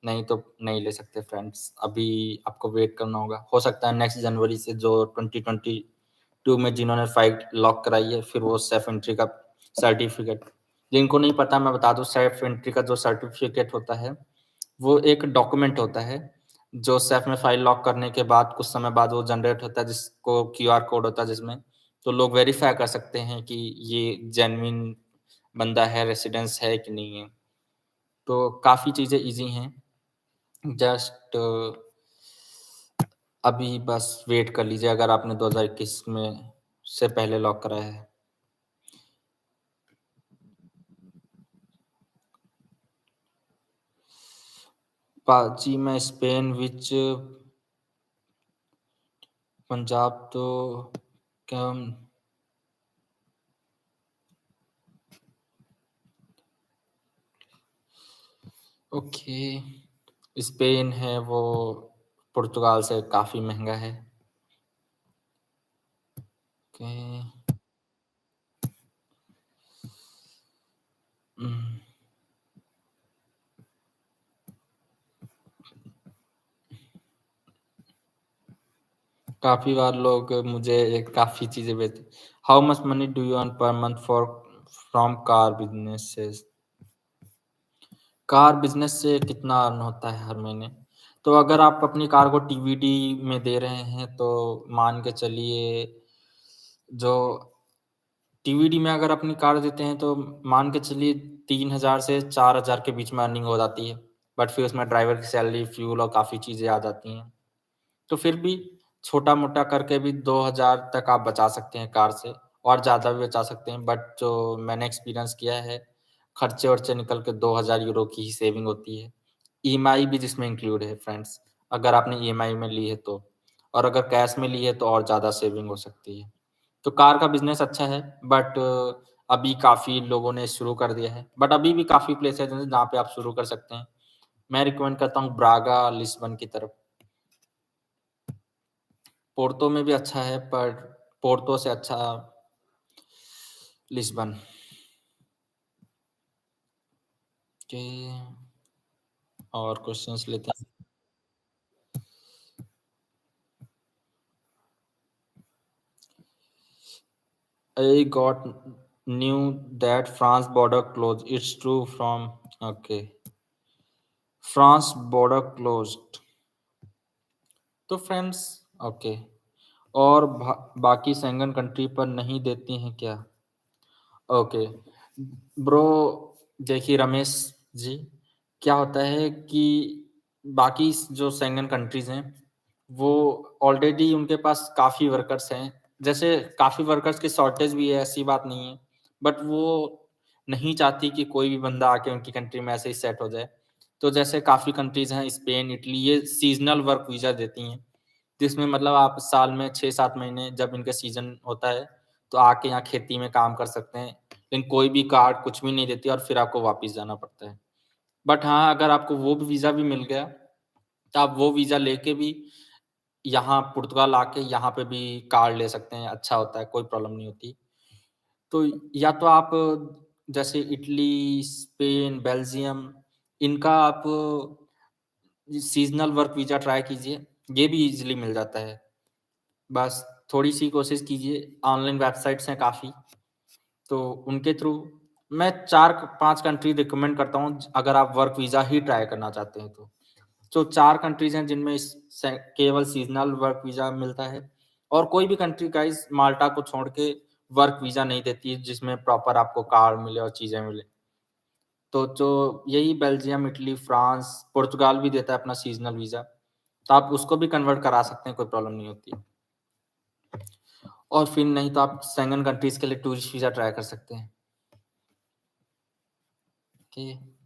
नहीं तो नहीं ले सकते फ्रेंड्स, अभी आपको वेट करना होगा। हो सकता है नेक्स्ट जनवरी से जो 2022 में जिन्होंने फाइट लॉक कराई है, फिर वो सेफ एंट्री का सर्टिफिकेट, जिनको नहीं पता मैं बता दूं, सेफ एंट्री का जो सर्टिफिकेट होता है वो एक डॉक्यूमेंट होता है जो सेफ में फाइल लॉक करने के बाद कुछ समय बाद वो जनरेट होता है, जिसको क्यूआर कोड होता है जिसमें, तो लोग वेरीफाई कर सकते हैं कि ये जेन्युइन बंदा है, रेसिडेंस है कि नहीं है। तो काफ़ी चीज़ें ईज़ी हैं, जस्ट अभी बस वेट कर लीजिए अगर आपने 2021 में से पहले लॉक कराया है। जी मैं स्पेन विच पंजाब तो क्या ओके, स्पेन है वो पुर्तगाल से काफ़ी महंगा है। ओके। उम, काफ़ी बार लोग मुझे काफ़ी चीज़ें भेजते, how much money do you earn per month for from car businesses? Car business से कितना अर्न होता है हर महीने? तो अगर आप अपनी कार को टीवीडी में दे रहे हैं तो मान के चलिए, जो टीवीडी में अगर अपनी कार देते हैं तो मान के चलिए 3,000 से 4,000 के बीच में अर्निंग हो जाती है। बट फिर उसमें ड्राइवर की सैलरी, फ्यूल और काफ़ी चीज़ें आ जाती हैं। तो फिर भी छोटा-मोटा करके भी 2,000 तक आप बचा सकते हैं कार से, और ज़्यादा भी बचा सकते हैं। बट जो मैंने एक्सपीरियंस किया है, खर्चे-वर्चे निकल के 2,000 यूरो की ही सेविंग होती है। ईएमआई भी जिसमें इंक्लूड है फ्रेंड्स, अगर आपने ईएमआई में ली है तो। और अगर कैश में ली है तो और ज़्यादा सेविंग हो सकती है। तो कार का बिज़नेस अच्छा है, बट अभी काफ़ी लोगों ने शुरू कर दिया है। बट अभी भी काफ़ी प्लेसेस हैं जहाँ पे आप शुरू कर सकते हैं। मैं रिकमेंड करता हूँ ब्रागा, लिस्बन की तरफ। पोर्तो में भी अच्छा है, पर पोर्तो से अच्छा लिस्बन। के और क्वेश्चंस लेते हैं। I got knew that France border closed. It's true from okay. France border closed. तो फ्रेंड्स ओके, और बाकी सेंगन कंट्री पर नहीं देती हैं क्या? ओके ब्रो, देखिए रमेश जी, क्या होता है कि बाकी जो शेंगन कंट्रीज़ हैं, वो ऑलरेडी उनके पास काफ़ी वर्कर्स हैं। जैसे काफ़ी वर्कर्स की शॉर्टेज भी है, ऐसी बात नहीं है। बट वो नहीं चाहती कि कोई भी बंदा आके उनकी कंट्री में ऐसे ही सेट हो जाए। तो जैसे काफ़ी कंट्रीज़ हैं, स्पेन, इटली, ये सीज़नल वर्क वीज़ा देती हैं। जिसमें मतलब आप साल में 6-7 महीने जब इनका सीज़न होता है, तो आके यहाँ खेती में काम कर सकते हैं। लेकिन कोई भी कार्ड कुछ भी नहीं देती और फिर आपको वापस जाना पड़ता है। बट हाँ, अगर आपको वो भी वीज़ा भी मिल गया, तो आप वो वीज़ा लेके भी यहाँ पुर्तगाल आके यहाँ पे भी कार्ड ले सकते हैं, अच्छा होता है, कोई प्रॉब्लम नहीं होती। तो या तो आप जैसे इटली, स्पेन, बेल्जियम, इनका आप सीज़नल वर्क वीज़ा ट्राई कीजिए, ये भी ईज़िली मिल जाता है। बस थोड़ी-सी कोशिश कीजिए, ऑनलाइन वेबसाइट्स हैं काफ़ी, तो उनके थ्रू मैं 4-5 कंट्री रिकमेंड करता हूँ अगर आप वर्क वीज़ा ही ट्राई करना चाहते हैं तो। तो 4 कंट्रीज़ हैं जिनमें इस से केवल सीज़नल वर्क वीज़ा मिलता है, और कोई भी कंट्री गाइज़ माल्टा को छोड़ के वर्क वीज़ा नहीं देती है जिसमें प्रॉपर आपको कार्ड मिले और चीज़ें मिलें। तो जो यही बेल्जियम, इटली, फ्रांस, पुर्तगाल भी देता है अपना सीज़नल वीज़ा, तो आप उसको भी कन्वर्ट करा सकते हैं, कोई प्रॉब्लम नहीं होती। और फिर नहीं तो आप शेंगन कंट्रीज़ के लिए टूरिस्ट वीज़ा ट्राई कर सकते हैं। ओके।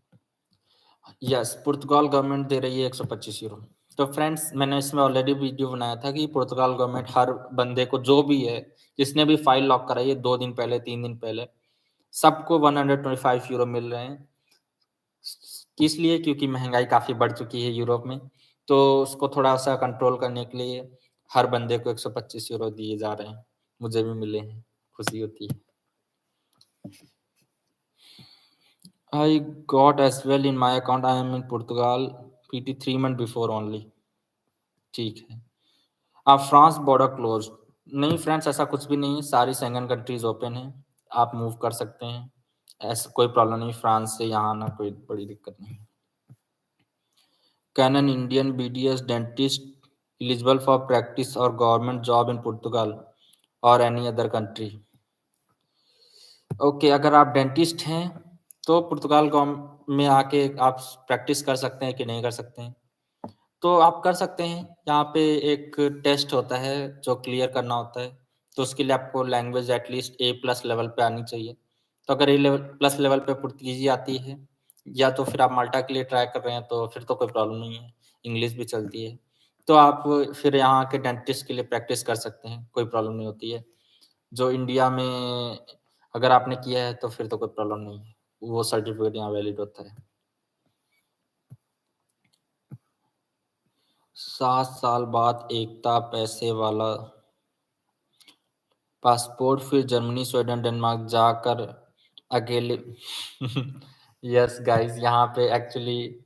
यस, पुर्तगाल गवर्नमेंट दे रही है 125 यूरो। तो फ्रेंड्स मैंने इसमें ऑलरेडी वीडियो बनाया था कि पुर्तगाल गवर्नमेंट हर बंदे को जो भी है, जिसने भी फाइल लॉक कराई है 2 दिन पहले, 3 दिन पहले, सबको 125 यूरो मिल रहे हैं। किस लिए? क्योंकि महँगाई काफ़ी बढ़ चुकी है यूरोप में, तो उसको थोड़ा-सा कंट्रोल करने के लिए हर बंदे को 125 यूरो दिए जा रहे हैं। मुझे भी मिले हैं, खुशी होती है। I got as well in my account. I am in Portugal. PT 3 month before only. ठीक है। France border close. नहीं फ्रेंड्स, ऐसा कुछ भी नहीं है, सारी शेंगन कंट्रीज ओपन है, आप मूव कर सकते हैं, ऐसा कोई प्रॉब्लम नहीं। फ्रांस से यहाँ आना कोई बड़ी दिक्कत नहीं। Can an Indian BDS dentist eligible for practice और गवर्नमेंट जॉब इन पुर्तगाल और एनी अदर कंट्री? ओके, अगर आप डेंटिस्ट हैं तो पुर्तगाल में आके आप प्रैक्टिस कर सकते हैं कि नहीं कर सकते हैं? तो आप कर सकते हैं। यहाँ पे एक टेस्ट होता है जो क्लियर करना होता है, तो उसके लिए आपको लैंग्वेज एटलीस्ट A+ लेवल पे आनी चाहिए। तो अगर A+ लेवल पे पुर्तगीजी आती है, या तो फिर आप माल्टा के लिए ट्राई कर रहे हैं, तो फिर तो कोई प्रॉब्लम नहीं है, इंग्लिश भी चलती है। तो आप फिर यहाँ के डेंटिस्ट के लिए प्रैक्टिस कर सकते हैं, कोई प्रॉब्लम नहीं होती है। जो इंडिया में अगर आपने किया है तो फिर तो कोई प्रॉब्लम नहीं है, वो सर्टिफिकेट यहाँ वैलिड होता है। 7 साल बाद एकता पैसे वाला पासपोर्ट, फिर जर्मनी, स्वीडन, डेनमार्क जाकर अकेले। यस गाइस, यहाँ पे एक्चुअली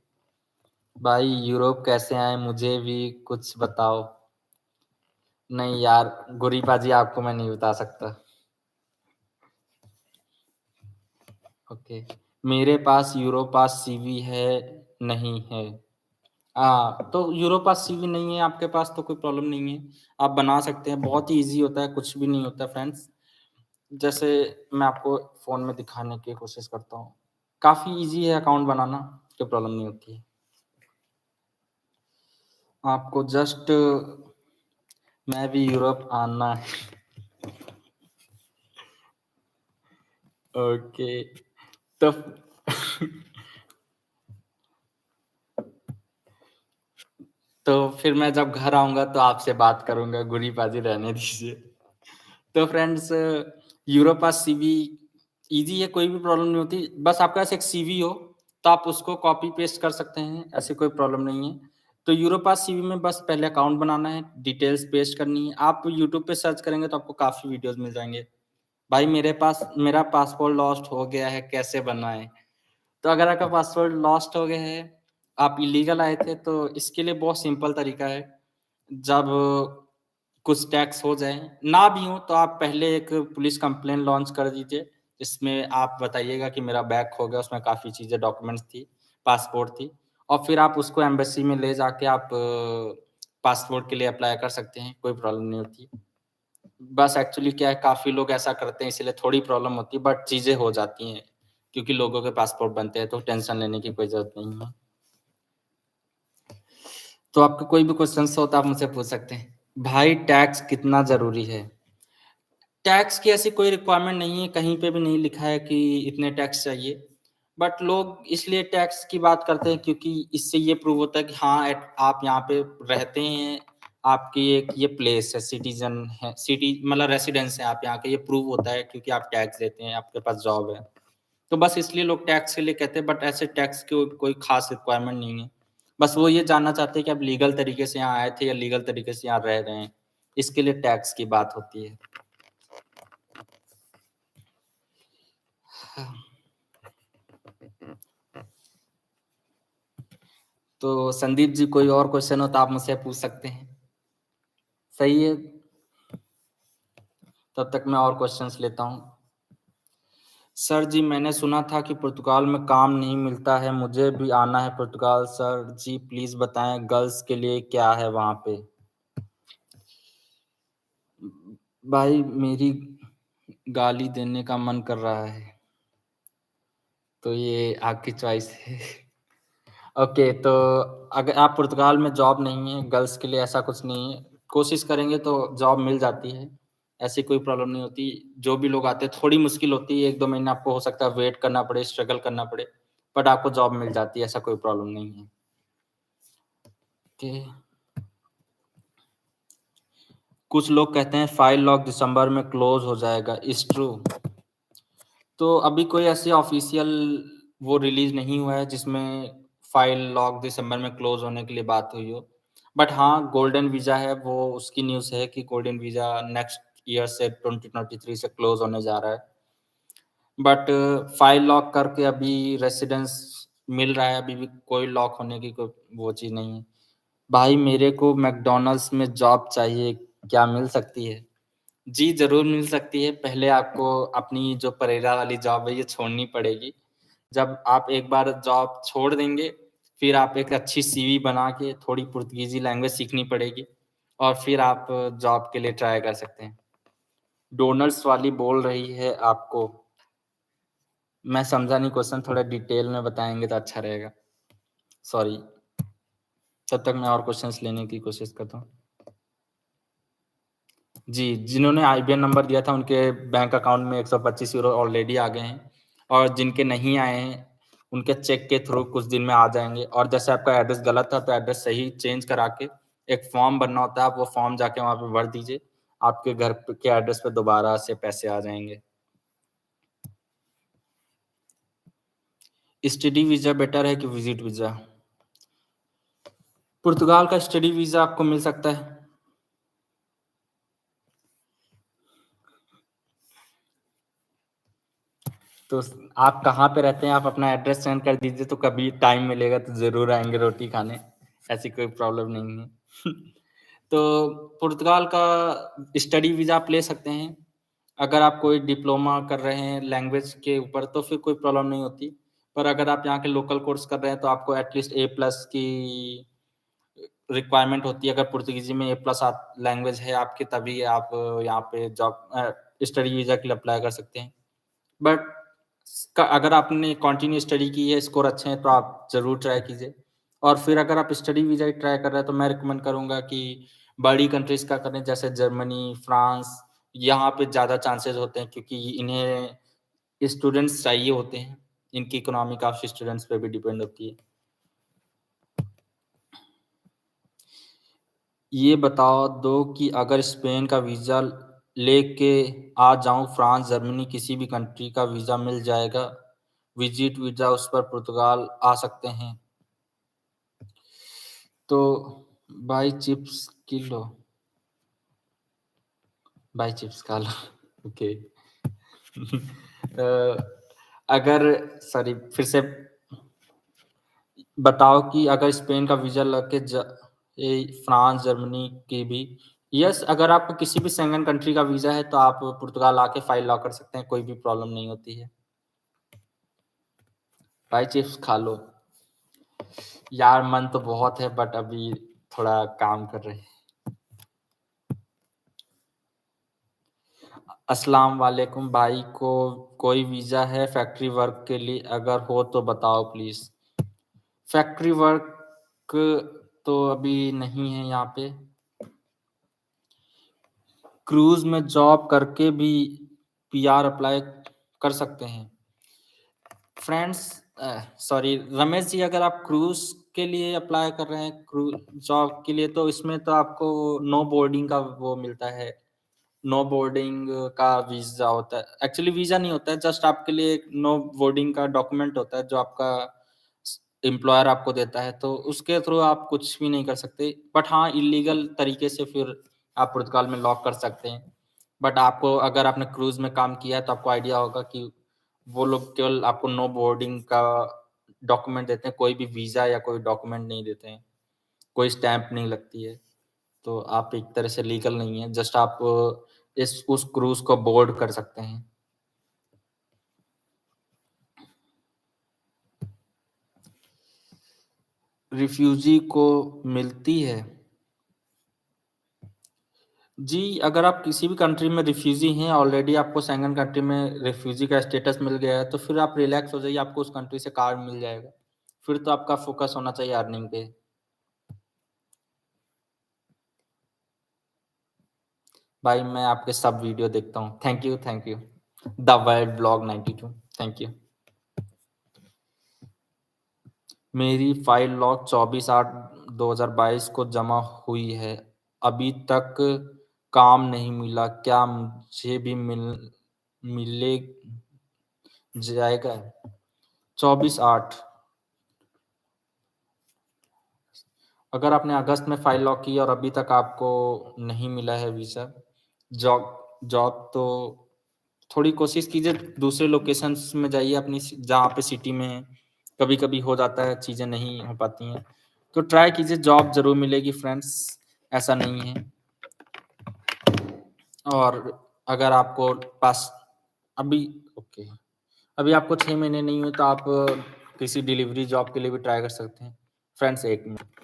भाई यूरोप कैसे आए मुझे भी कुछ बताओ। नहीं यार गुरी पाजी, आपको मैं नहीं बता सकता। ओके, मेरे पास यूरोपास CV है नहीं है। तो यूरोपास CV नहीं है आपके पास तो कोई प्रॉब्लम नहीं है, आप बना सकते हैं, बहुत ही ईजी होता है, कुछ भी नहीं होता फ्रेंड्स। जैसे मैं आपको फ़ोन में दिखाने की कोशिश करता हूँ, काफ़ी ईजी है अकाउंट बनाना, कोई प्रॉब्लम नहीं होती है। आपको जस्ट मैं भी यूरोप आना है। ओके, तो तो फिर मैं जब घर आऊँगा तो आपसे बात करूँगा, गुरी पाजी रहने दीजिए। तो फ्रेंड्स, यूरोपास CV ईज़ी है, कोई भी प्रॉब्लम नहीं होती, बस आपके पास एक CV हो तो आप उसको कॉपी पेस्ट कर सकते हैं, ऐसी कोई प्रॉब्लम नहीं है। तो यूरोपास CV में बस पहले अकाउंट बनाना है, डिटेल्स पेस्ट करनी है। आप यूट्यूब पे सर्च करेंगे तो आपको काफ़ी वीडियोज़ मिल जाएँगे। भाई मेरा पासपोर्ट लॉस्ट हो गया है, कैसे बनाएँ? तो अगर आपका पासवर्ड लॉस्ट हो गया है, आप इलीगल आए थे, तो इसके लिए बहुत सिंपल तरीका है। जब कुछ टैक्स हो जाए, ना भी हो तो आप पहले एक पुलिस कंप्लेंट लॉन्च कर दीजिए, जिसमें आप बताइएगा कि मेरा बैग खो गया, उसमें काफ़ी चीज़ें डॉक्यूमेंट्स थी, पासपोर्ट थी, और फिर आप उसको एम्बेसी में ले जाके आप पासपोर्ट के लिए अप्लाई कर सकते हैं, कोई प्रॉब्लम नहीं होती। बस एक्चुअली क्या है, काफ़ी लोग ऐसा करते हैं, इसलिए थोड़ी प्रॉब्लम होती है, बट चीज़ें हो जाती हैं, क्योंकि लोगों के पासपोर्ट बनते हैं, तो टेंशन लेने की कोई ज़रूरत नहीं है। तो आपका कोई भी क्वेश्चन्स हो तो आप मुझसे पूछ सकते हैं। भाई टैक्स कितना ज़रूरी है? टैक्स की ऐसी कोई रिक्वायरमेंट नहीं है, कहीं पे भी नहीं लिखा है कि इतने टैक्स चाहिए। बट लोग इसलिए टैक्स की बात करते हैं क्योंकि इससे ये प्रूव होता है कि हाँ, आप यहाँ पे रहते हैं, आपकी एक ये प्लेस है, सिटीज़न है, सिटी मतलब रेसिडेंस है आप यहाँ के, ये प्रूव होता है क्योंकि आप टैक्स देते हैं, आपके पास जॉब है। तो बस इसलिए लोग टैक्स के लिए कहते हैं, बट ऐसे टैक्स की कोई खास रिक्वायरमेंट नहीं है। बस वो ये जानना चाहते हैं कि आप लीगल तरीके से यहाँ आए थे या लीगल तरीके से यहाँ रह रहे हैं, इसके लिए टैक्स की बात होती है। तो संदीप जी, कोई और क्वेश्चन हो तो आप मुझसे पूछ सकते हैं। सही है, तब तक मैं और क्वेश्चंस लेता हूँ। सर जी, मैंने सुना था कि पुर्तगाल में काम नहीं मिलता है, मुझे भी आना है पुर्तगाल, सर जी प्लीज बताएं गर्ल्स के लिए क्या है वहाँ पे? भाई मेरी गाली देने का मन कर रहा है, तो ये आपकी चॉइस है। ओके, तो अगर आप पुर्तगाल में जॉब नहीं है गर्ल्स के लिए, ऐसा कुछ नहीं है, कोशिश करेंगे तो जॉब मिल जाती है, ऐसी कोई प्रॉब्लम नहीं होती। जो भी लोग आते हैं थोड़ी मुश्किल होती है, 1-2 महीने आपको हो सकता है वेट करना पड़े, स्ट्रगल करना पड़े, बट आपको जॉब मिल जाती है, ऐसा कोई प्रॉब्लम नहीं है। ओके, कुछ लोग कहते हैं फाइल लॉक दिसंबर में क्लोज हो जाएगा, इज ट्रू? तो अभी कोई ऐसी ऑफिशियल वो रिलीज नहीं हुआ है जिसमें फाइल लॉक दिसंबर में क्लोज होने के लिए बात हुई हो। बट हाँ, गोल्डन वीज़ा है, वो उसकी न्यूज़ है कि गोल्डन वीज़ा नेक्स्ट ईयर से 2023 से क्लोज होने जा रहा है। बट फाइल लॉक करके अभी रेसिडेंस मिल रहा है, अभी भी कोई लॉक होने की कोई वो चीज़ नहीं है। भाई मेरे को मैकडॉनल्ड्स में जॉब चाहिए, क्या मिल सकती है? जी, ज़रूर मिल सकती है। पहले आपको अपनी जो परेरा वाली जॉब है ये छोड़नी पड़ेगी। जब आप एक बार जॉब छोड़ देंगे, फिर आप एक अच्छी सीवी बना के थोड़ी पुर्तगीज़ी लैंग्वेज सीखनी पड़ेगी और फिर आप जॉब के लिए ट्राई कर सकते हैं। डोनल्ड्स वाली बोल रही है आपको। मैं समझा नहीं क्वेश्चन, थोड़ा डिटेल में बताएँगे तो अच्छा रहेगा। सॉरी, तब तक मैं और क्वेश्चंस लेने की कोशिश करता हूँ। जी, जिन्होंने आईबीएन नंबर दिया था उनके बैंक अकाउंट में €125 ऑलरेडी आ गए हैं और जिनके नहीं आए हैं, उनके चेक के थ्रू कुछ दिन में आ जाएँगे और जैसे आपका एड्रेस गलत था, तो एड्रेस सही चेंज करा के एक फॉर्म भरना होता है, आप वो फॉर्म जाके वहाँ पे भर दीजिए। आपके घर प के एड्रेस पे दोबारा से पैसे आ जाएँगे। स्टडी वीज़ा बेटर है कि विज़िट वीज़ा? पुर्तगाल का स्टडी वीज़ा आपको मिल सकता है। तो आप कहाँ पे रहते हैं? आप अपना एड्रेस सेंड कर दीजिए, तो कभी टाइम मिलेगा तो ज़रूर आएँगे रोटी खाने, ऐसी कोई प्रॉब्लम नहीं है। तो पुर्तगाल का स्टडी वीज़ा आप ले सकते हैं। अगर आप कोई डिप्लोमा कर रहे हैं लैंग्वेज के ऊपर तो फिर कोई प्रॉब्लम नहीं होती। पर अगर आप यहाँ के लोकल कोर्स कर रहे हैं तो आपको एटलीस्ट ए प्लस की रिक्वायरमेंट होती है। अगर पुर्तगीज़ी में ए प्लस आप लैंग्वेज है आपकी, तभी आप यहाँ पे जॉब स्टडी वीज़ा के लिए अप्लाई कर सकते हैं। बट अगर आपने कंटिन्यू स्टडी की है, स्कोर अच्छे हैं, तो आप ज़रूर ट्राई कीजिए। और फिर अगर आप स्टडी वीज़ा ही ट्राई कर रहे हैं, तो मैं रिकमेंड करूँगा कि बड़ी कंट्रीज़ का करें, जैसे जर्मनी, फ्रांस। यहाँ पे ज़्यादा चांसेस होते हैं क्योंकि इन्हें स्टूडेंट्स चाहिए होते हैं। इनकी इकोनॉमी काफ़ी स्टूडेंट्स पे भी डिपेंड होती है। ये बता दो कि अगर स्पेन का वीज़ा लेके आ जाऊँ, फ्रांस, जर्मनी किसी भी कंट्री का वीज़ा मिल जाएगा। विज़िट वीज़ा उस पर पुर्तगाल आ सकते हैं। तो भाई चिप्स किलो, भाई चिप्स खा लो। ओके। अ, अगर सॉरी फिर से बताओ कि अगर स्पेन का वीज़ा लगे फ्रांस, जर्मनी की भी। यस, अगर आपको किसी भी शेंगन कंट्री का वीज़ा है, तो आप पुर्तगाल आके फाइल लॉक कर सकते हैं, कोई भी प्रॉब्लम नहीं होती है। भाई चिप्स खा लो। यार मन तो बहुत है बट अभी थोड़ा काम कर रहे हैं। अस्सलाम वालेकुम भाई, को कोई वीज़ा है फैक्ट्री वर्क के लिए? अगर हो तो बताओ प्लीज़। फैक्ट्री वर्क तो अभी नहीं है यहाँ पे। क्रूज़ में जॉब करके भी पीआर अप्लाई कर सकते हैं। फ्रेंड्स सॉरी रमेश जी, अगर आप क्रूज़ के लिए अप्लाई कर रहे हैं क्रू जॉब के लिए, तो इसमें तो आपको नो बोर्डिंग का वो मिलता है। नो बोर्डिंग का वीज़ा होता है। एक्चुअली वीज़ा नहीं होता है, जस्ट आपके लिए एक नो बोर्डिंग का डॉक्यूमेंट होता है जो आपका एम्प्लॉयर आपको देता है, तो उसके थ्रू आप कुछ भी नहीं कर सकते। बट हाँ, इल्लीगल तरीके से फिर आप पुर्तगाल में लॉक कर सकते हैं। बट आपको अगर आपने क्रूज़ में काम किया है तो आपको आइडिया होगा कि वो लोग केवल आपको नो बोर्डिंग का डॉक्यूमेंट देते हैं, कोई भी वीज़ा या कोई डॉक्यूमेंट नहीं देते हैं, कोई स्टैम्प नहीं लगती है। तो आप एक तरह से लीगल नहीं है, जस्ट आप इस उस क्रूज़ को बोर्ड कर सकते हैं। रिफ्यूजी को मिलती है? जी, अगर आप किसी भी कंट्री में रिफ्यूजी हैं, ऑलरेडी आपको शेंगन कंट्री में रिफ्यूजी का स्टेटस मिल गया है, तो फिर आप रिलैक्स हो जाइए, आपको उस कंट्री से कार्ड मिल जाएगा। फिर तो आपका फ़ोकस होना चाहिए अर्निंग पे। भाई मैं आपके सब वीडियो देखता हूँ। Thank you. The world blog 92 thank you. मेरी फाइल लॉग 24/8/2022 को जमा हुई है। अभी तक काम नहीं मिला। क्या मुझे भी मिले जाएगा? 24/8। अगर आपने अगस्त में फाइल लॉक की और अभी तक आपको नहीं मिला है वीज़ा, जॉब जॉब तो थोड़ी कोशिश कीजिए दूसरे लोकेशंस में जाइए अपनी जहाँ पे सिटी में है। कभी-कभी हो जाता है, चीज़ें नहीं हो पाती हैं। तो ट्राई कीजिए, जॉब ज़रूर मिलेगी फ्रेंड्स, ऐसा नहीं है। और अगर आपको पास अभी ओके, अभी आपको 6 महीने नहीं हुए तो आप किसी डिलीवरी जॉब के लिए भी ट्राई कर सकते हैं। Friends 1 minute.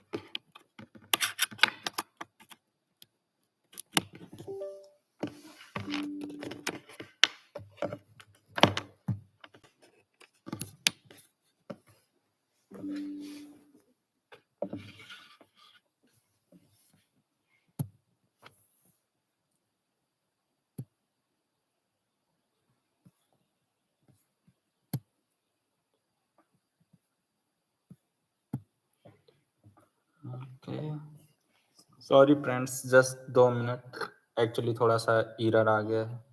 Okay, sorry friends, just 2 minute, actually थोड़ा-सा एरर आ गया है।